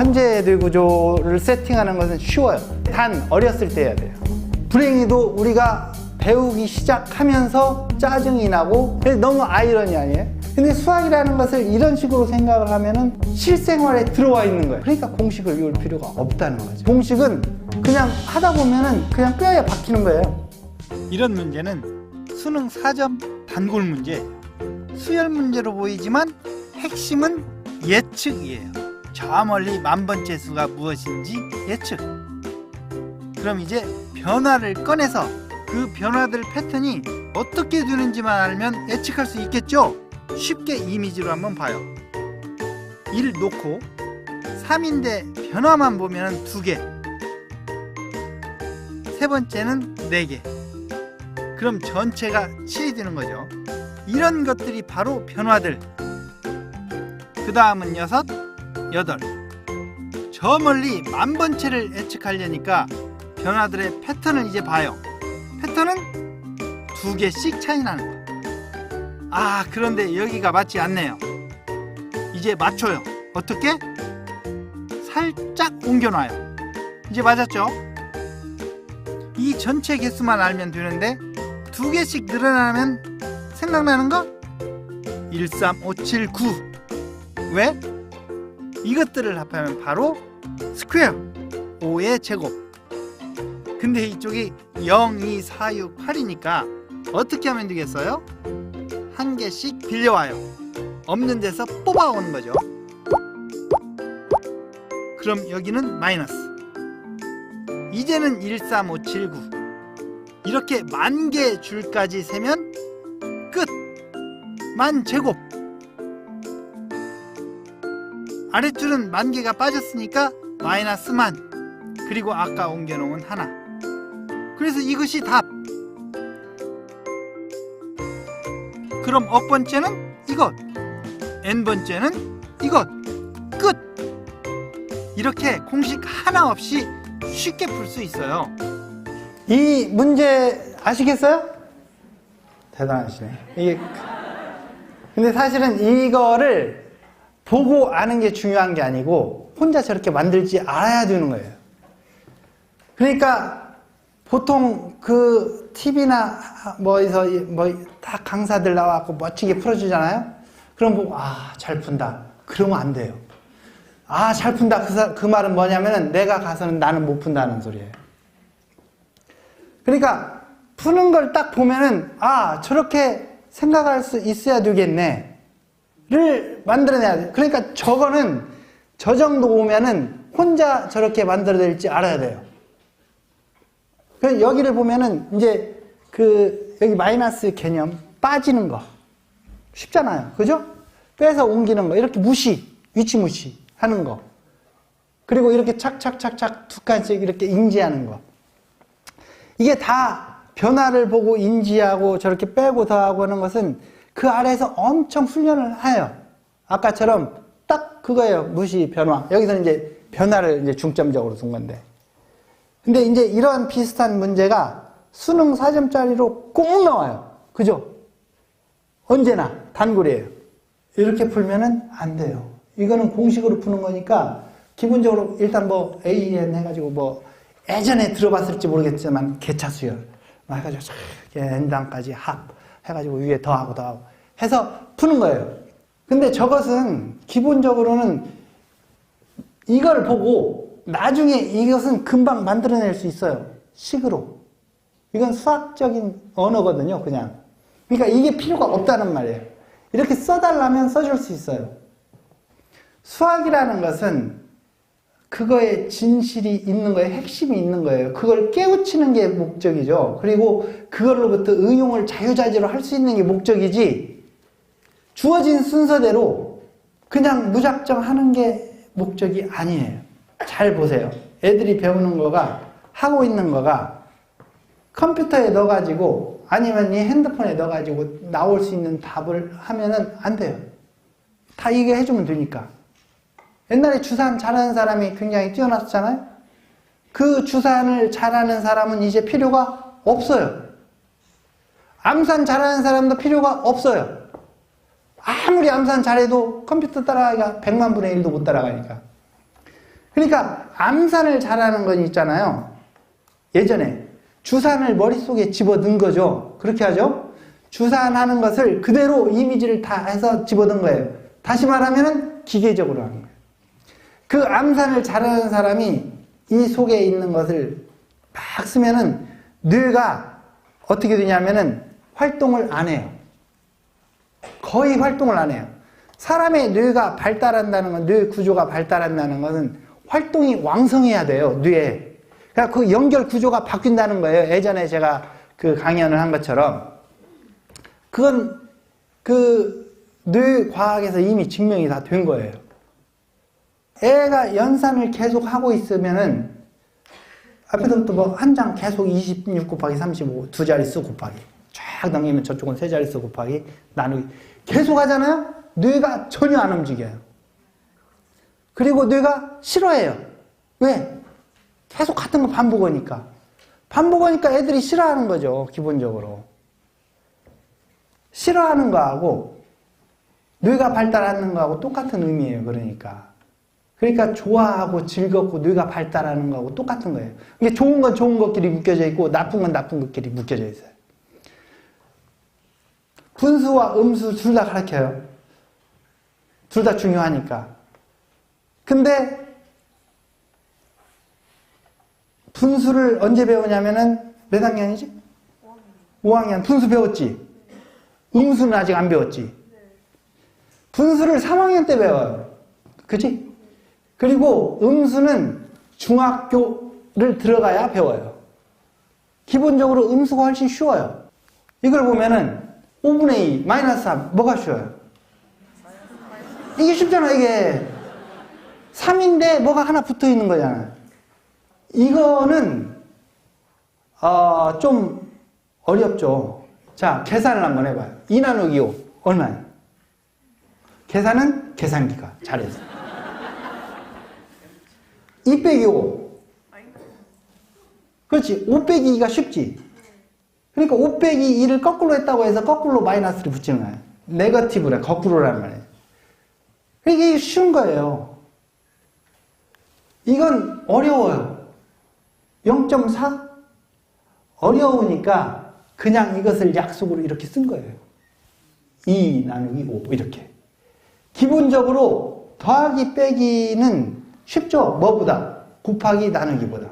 현재 구조를 세팅하는 것은 쉬워요. 단 어렸을 때 해야 돼요. 불행히도 우리가 배우기 시작하면서 짜증이 나고 너무 아이러니 아니에요? 근데 수학이라는 것을 이런 식으로 생각을 하면은 실생활에 들어와 있는 거예요. 그러니까 공식을 외울 필요가 없다는 거죠. 공식은 그냥 하다 보면은 그냥 뼈에 박히는 거예요. 이런 문제는 수능 4점 단골 문제예요. 수열 문제로 보이지만 핵심은 예측이에요. 저 멀리 만번째 수가 무엇인지 예측. 그럼 이제 변화를 꺼내서 그 변화들 패턴이 어떻게 되는지만 알면 예측할 수 있겠죠? 쉽게 이미지로 한번 봐요. 1 놓고 3인데 변화만 보면 2개, 세 번째는 4개. 그럼 전체가 7이 되는 거죠. 이런 것들이 바로 변화들. 그 다음은 6, 8. 저 멀리 만번째를 예측하려니까 변화들의 패턴을 이제 봐요. 패턴은 2개씩 차이 나는 거예요. 아, 그런데 여기가 맞지 않네요. 이제 맞춰요. 어떻게? 살짝 옮겨놔요. 이제 맞았죠? 이 전체 개수만 알면 되는데 2개씩 늘어나면 생각나는 거? 1, 3, 5, 7, 9. 왜? 이것들을 합하면 바로 스퀘어 5의 제곱. 근데 이쪽이 0, 2, 4, 6, 8이니까 어떻게 하면 되겠어요? 한 개씩 빌려와요. 없는 데서 뽑아오는 거죠. 그럼 여기는 마이너스. 이제는 1, 3, 5, 7, 9 이렇게 10,000개 줄까지 세면 끝! 만 제곱. 아랫줄은 10,000개가 빠졌으니까 마이너스 만. 그리고 아까 옮겨놓은 하나. 그래서 이것이 답. 그럼 억번째는 이것, n번째는 이것. 끝! 이렇게 공식 하나 없이 쉽게 풀 수 있어요. 이 문제 아시겠어요? 대단하시네. 이게 근데 사실은 이거를 보고 아는 게 중요한 게 아니고 혼자 저렇게 만들지 알아야 되는 거예요. 그러니까 보통 그 TV나 뭐에서 다 강사들 나와갖고 멋지게 풀어주잖아요. 그럼 보고 잘 푼다. 그러면 안 돼요. 잘 푼다. 그 말은 뭐냐면은 내가 가서는 나는 못 푼다는 소리예요. 그러니까 푸는 걸 딱 보면은 저렇게 생각할 수 있어야 되겠네 를 만들어내야 돼요. 그러니까 저거는 저 정도 오면은 혼자 저렇게 만들어낼지 알아야 돼요. 여기를 보면은 이제 여기 마이너스 개념 빠지는 거 쉽잖아요. 그죠? 빼서 옮기는 거 이렇게 위치 무시 하는 거. 그리고 이렇게 착착착착 2칸씩 이렇게 인지하는 거. 이게 다 변화를 보고 인지하고 저렇게 빼고 더하고 하는 것은 그 아래에서 엄청 훈련을 해요. 아까처럼 딱 그거예요. 무시, 변화. 여기서는 이제 변화를 이제 중점적으로 둔 건데. 근데 이제 이런 비슷한 문제가 수능 4점짜리로 꼭 나와요. 그죠? 언제나 단골이에요. 이렇게 풀면은 안 돼요. 이거는 공식으로 푸는 거니까 기본적으로 일단 AN 해가지고 예전에 들어봤을지 모르겠지만 개차수열 해가지고 n단까지 합 해가지고 위에 더하고 해서 푸는 거예요. 근데 저것은 기본적으로는 이걸 보고 나중에 이것은 금방 만들어낼 수 있어요. 식으로. 이건 수학적인 언어거든요, 그냥. 그러니까 이게 필요가 없다는 말이에요. 이렇게 써달라면 써줄 수 있어요. 수학이라는 것은 그거에 진실이 있는 거예요. 핵심이 있는 거예요. 그걸 깨우치는 게 목적이죠. 그리고 그걸로부터 응용을 자유자재로 할 수 있는 게 목적이지 주어진 순서대로 그냥 무작정 하는 게 목적이 아니에요. 잘 보세요. 애들이 배우는 거가 하고 있는 거가 컴퓨터에 넣어가지고 아니면 이 핸드폰에 넣어가지고 나올 수 있는 답을 하면은 안 돼요. 다 이게 해주면 되니까. 옛날에 주산 잘하는 사람이 굉장히 뛰어났잖아요. 그 주산을 잘하는 사람은 이제 필요가 없어요. 암산 잘하는 사람도 필요가 없어요. 아무리 암산 잘해도 컴퓨터 따라가기가 100만 분의 1도 못 따라가니까. 그러니까 암산을 잘하는 건 있잖아요. 예전에 주산을 머릿속에 집어넣은 거죠. 그렇게 하죠. 주산하는 것을 그대로 이미지를 다 해서 집어넣은 거예요. 다시 말하면 기계적으로 하는 거예요. 그 암산을 잘하는 사람이 이 속에 있는 것을 막 쓰면은 뇌가 어떻게 되냐면은 활동을 안 해요. 거의 활동을 안 해요. 사람의 뇌가 발달한다는 건, 뇌 구조가 발달한다는 것은 활동이 왕성해야 돼요, 뇌에. 그러니까 그 연결 구조가 바뀐다는 거예요. 예전에 제가 그 강연을 한 것처럼. 그건 그 뇌 과학에서 이미 증명이 다 된 거예요. 애가 연산을 계속 하고 있으면은, 앞에서부터 뭐 한 장 계속 26 곱하기 35, 두 자릿수 곱하기. 쫙 넘기면 저쪽은 세 자릿수 곱하기, 나누기. 계속 하잖아요? 뇌가 전혀 안 움직여요. 그리고 뇌가 싫어해요. 왜? 계속 같은 거 반복하니까. 반복하니까 애들이 싫어하는 거죠, 기본적으로. 싫어하는 거하고 뇌가 발달하는 거하고 똑같은 의미예요, 그러니까. 그러니까 좋아하고 즐겁고 뇌가 발달하는 거하고 똑같은 거예요. 이게 좋은 건 좋은 것끼리 묶여져 있고 나쁜 건 나쁜 것끼리 묶여져 있어요. 분수와 음수 둘 다 가르쳐요. 둘 다 중요하니까. 근데 분수를 언제 배우냐면은 몇 학년이지? 5학년. 분수 배웠지? 음수는 아직 안 배웠지? 분수를 3학년 때 배워요. 그치? 그리고 음수는 중학교를 들어가야 배워요. 기본적으로 음수가 훨씬 쉬워요. 이걸 보면은 5분의 2, 마이너스 3, 뭐가 쉬워요? 이게 쉽잖아, 이게. 3인데 뭐가 하나 붙어 있는 거잖아. 이거는, 좀 어렵죠. 자, 계산을 한번 해봐요. 2 나누기 5, 얼마예요? 계산은 계산기가 잘해서. 2 빼기 5. 그렇지. 5 빼기 2가 쉽지. 그러니까 5 빼기 2를 거꾸로 했다고 해서 거꾸로 마이너스를 붙이는 거예요. 네거티브라, 거꾸로란 말이에요. 이게 쉬운 거예요. 이건 어려워요. 0.4? 어려우니까 그냥 이것을 약속으로 이렇게 쓴 거예요. 2 나누기 5 이렇게. 기본적으로 더하기 빼기는 쉽죠? 뭐보다? 곱하기 나누기보다.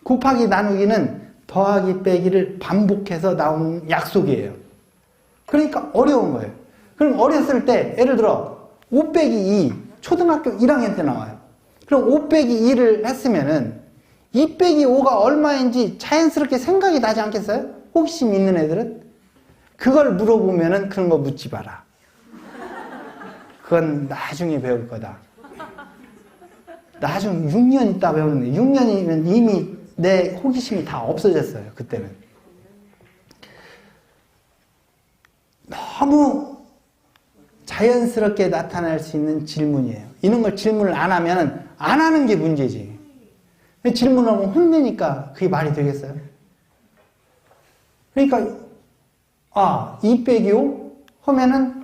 곱하기 나누기는 더하기 빼기를 반복해서 나오는 약속이에요. 그러니까 어려운 거예요. 그럼 어렸을 때 예를 들어 5 빼기 2 초등학교 1학년 때 나와요. 그럼 5 빼기 2를 했으면은 2 빼기 5가 얼마인지 자연스럽게 생각이 나지 않겠어요? 호기심 있는 애들은? 그걸 물어보면은 그런 거 묻지 마라. 그건 나중에 배울 거다. 나중 6년 있다 배우는데 6년이면 이미 내 호기심이 다 없어졌어요. 그때는. 너무 자연스럽게 나타날 수 있는 질문이에요. 이런 걸 질문을 안 하면 안 하는 게 문제지. 질문을 하면 혼내니까 그게 말이 되겠어요? 그러니까 2 빼기 5 하면은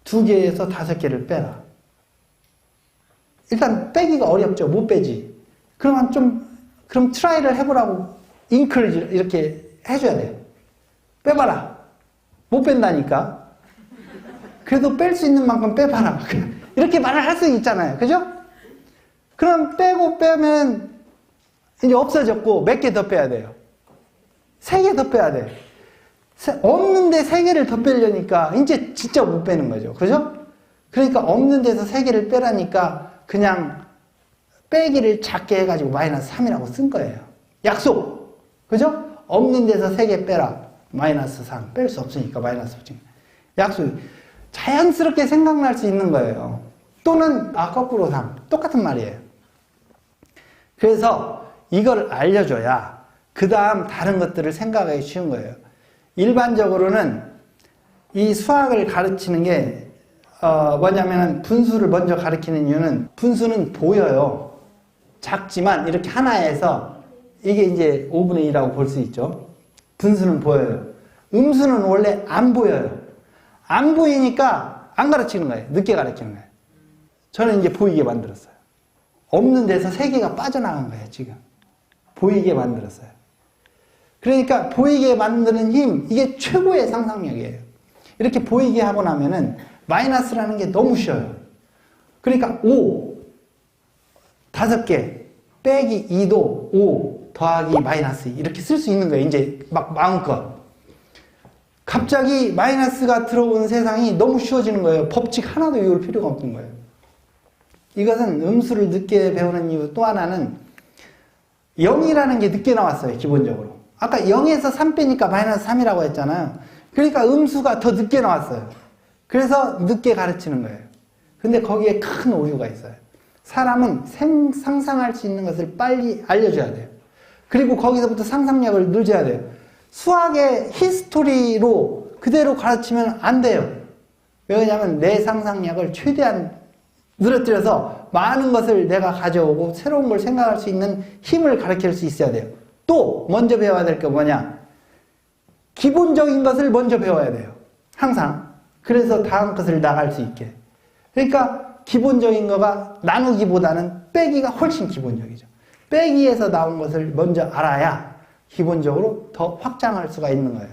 2개에서 5개를 빼라. 일단 빼기가 어렵죠. 못 빼지. 그럼 트라이를 해보라고 인크리지 이렇게 해줘야 돼요. 빼봐라. 못 뺀다니까. 그래도 뺄 수 있는 만큼 빼봐라. 이렇게 말을 할 수 있잖아요. 그죠? 그럼 빼면 이제 없어졌고 몇 개 더 빼야 돼요. 3개 더 빼야 돼. 없는데 3개를 더 빼려니까 이제 진짜 못 빼는 거죠. 그죠? 그러니까 없는 데서 3개를 빼라니까 그냥 빼기를 작게 해가지고 마이너스 3이라고 쓴 거예요. 약속! 그죠? 없는 데서 3개 빼라. 마이너스 3. 뺄 수 없으니까 마이너스 3. 약속. 자연스럽게 생각날 수 있는 거예요. 또는 거꾸로 3. 똑같은 말이에요. 그래서 이걸 알려줘야 그 다음 다른 것들을 생각하기 쉬운 거예요. 일반적으로는 이 수학을 가르치는 게 뭐냐면 분수를 먼저 가르치는 이유는 분수는 보여요. 작지만 이렇게 하나에서 이게 이제 5분의 2라고 볼 수 있죠. 분수는 보여요. 음수는 원래 안 보여요. 안 보이니까 안 가르치는 거예요. 늦게 가르치는 거예요. 저는 이제 보이게 만들었어요. 없는 데서 세계가 빠져나간 거예요, 지금. 보이게 만들었어요. 그러니까 보이게 만드는 힘, 이게 최고의 상상력이에요. 이렇게 보이게 하고 나면은 마이너스라는 게 너무 쉬워요. 그러니까 5, 5개, 빼기 2도 5 더하기 마이너스 이렇게 쓸 수 있는 거예요. 이제 막 마음껏. 갑자기 마이너스가 들어오는 세상이 너무 쉬워지는 거예요. 법칙 하나도 외울 필요가 없는 거예요. 이것은 음수를 늦게 배우는 이유 또 하나는 0이라는 게 늦게 나왔어요. 기본적으로. 아까 0에서 3 빼니까 마이너스 3이라고 했잖아요. 그러니까 음수가 더 늦게 나왔어요. 그래서 늦게 가르치는 거예요. 근데 거기에 큰 오류가 있어요. 사람은 상상할 수 있는 것을 빨리 알려줘야 돼요. 그리고 거기서부터 상상력을 늘려야 돼요. 수학의 히스토리로 그대로 가르치면 안 돼요. 왜냐하면 내 상상력을 최대한 늘어뜨려서 많은 것을 내가 가져오고 새로운 걸 생각할 수 있는 힘을 가르칠 수 있어야 돼요. 또 먼저 배워야 될 게 뭐냐? 기본적인 것을 먼저 배워야 돼요. 항상. 그래서 다음 것을 나갈 수 있게. 그러니까 기본적인 거가 나누기보다는 빼기가 훨씬 기본적이죠. 빼기에서 나온 것을 먼저 알아야 기본적으로 더 확장할 수가 있는 거예요.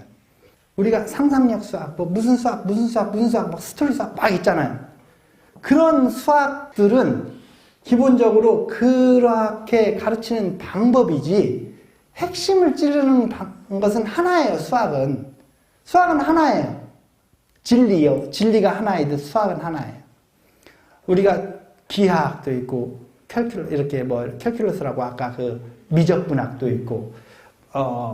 우리가 상상력 수학, 뭐 무슨 수학, 막 스토리 수학 막 있잖아요. 그런 수학들은 기본적으로 그렇게 가르치는 방법이지 핵심을 찌르는 것은 하나예요. 수학은 하나예요. 진리요. 진리가 하나이듯 수학은 하나예요. 우리가 기하학도 있고 캘큘러스라고 아까 그 미적분학도 있고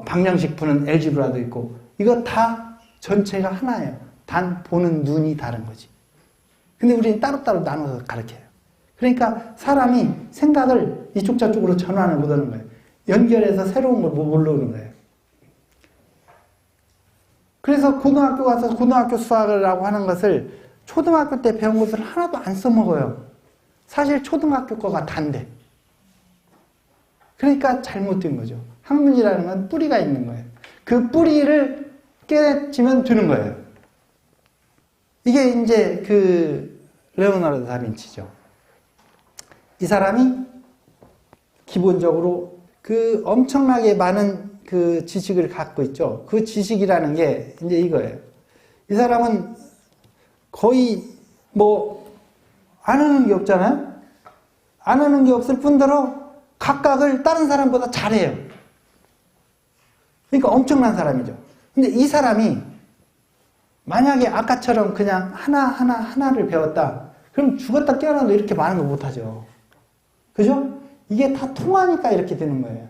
방정식 푸는 엘지브라도 있고 이거 다 전체가 하나예요. 단 보는 눈이 다른 거지. 근데 우리는 따로따로 나눠서 가르쳐요. 그러니까 사람이 생각을 이쪽 저쪽으로 전환을 못하는 거예요. 연결해서 새로운 걸 모르는 거예요. 그래서 고등학교 가서 고등학교 수학이라고 하는 것을 초등학교 때 배운 것을 하나도 안 써먹어요. 사실 초등학교 거가 단데. 그러니까 잘못된 거죠. 학문이라는 건 뿌리가 있는 거예요. 그 뿌리를 깨치면 되는 거예요. 이게 이제 그 레오나르도 다빈치죠. 이 사람이 기본적으로 그 엄청나게 많은 그 지식을 갖고 있죠. 그 지식이라는 게 이제 이거예요. 이 사람은 거의 뭐 아는 게 없잖아요. 아는 게 없을 뿐더러 각각을 다른 사람보다 잘해요. 그러니까 엄청난 사람이죠. 근데 이 사람이 만약에 아까처럼 그냥 하나를 배웠다. 그럼 죽었다 깨어나도 이렇게 많은 거 못하죠. 그죠? 이게 다 통하니까 이렇게 되는 거예요.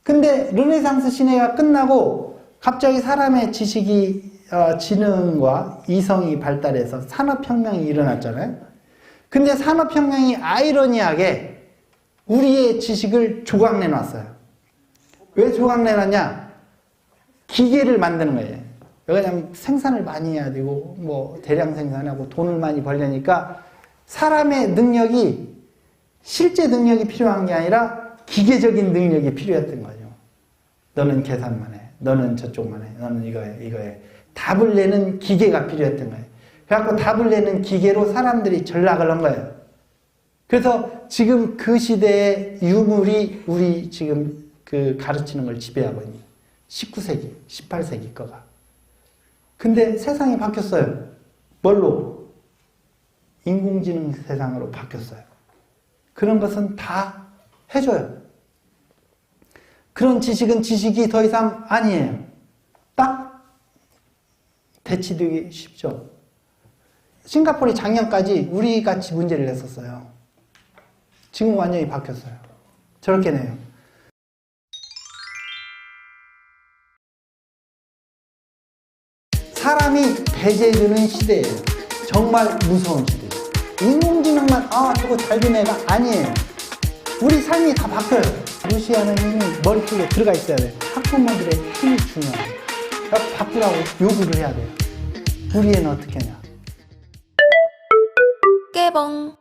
근데 르네상스 시대가 끝나고 갑자기 사람의 지식이 지능과 이성이 발달해서 산업혁명이 일어났잖아요. 근데 산업혁명이 아이러니하게 우리의 지식을 조각내놨어요. 왜 조각내놨냐? 기계를 만드는 거예요. 왜냐하면 생산을 많이 해야 되고 뭐 대량 생산하고 돈을 많이 벌려니까 사람의 능력이 실제 능력이 필요한 게 아니라 기계적인 능력이 필요했던 거죠. 너는 계산만 해. 너는 저쪽만 해. 너는 이거에. 답을 내는 기계가 필요했던 거예요. 그래갖고 답을 내는 기계로 사람들이 전락을 한 거예요. 그래서 지금 그 시대의 유물이 우리 지금 그 가르치는 걸 지배하고 있는 19세기, 18세기 거가. 근데 세상이 바뀌었어요. 뭘로? 인공지능 세상으로 바뀌었어요. 그런 것은 다 해줘요. 그런 지식은 지식이 더 이상 아니에요. 딱 대치되기 쉽죠. 싱가포르이 작년까지 우리같이 문제를 냈었어요. 지금 완전히 바뀌었어요. 저렇게 내요. 사람이 배제해주는 시대예요. 정말 무서운 시대예요. 인공지능만 저거 잘 되는 애가 아니에요. 우리 삶이 다 바뀌어요. 무시하는 힘이 머릿속에 들어가 있어야 돼요. 학부모들의 힘이 중요해요. 그러니까 바꾸라고 요구를 해야 돼요. 우리 애는 어떻게 하냐. 깨봉.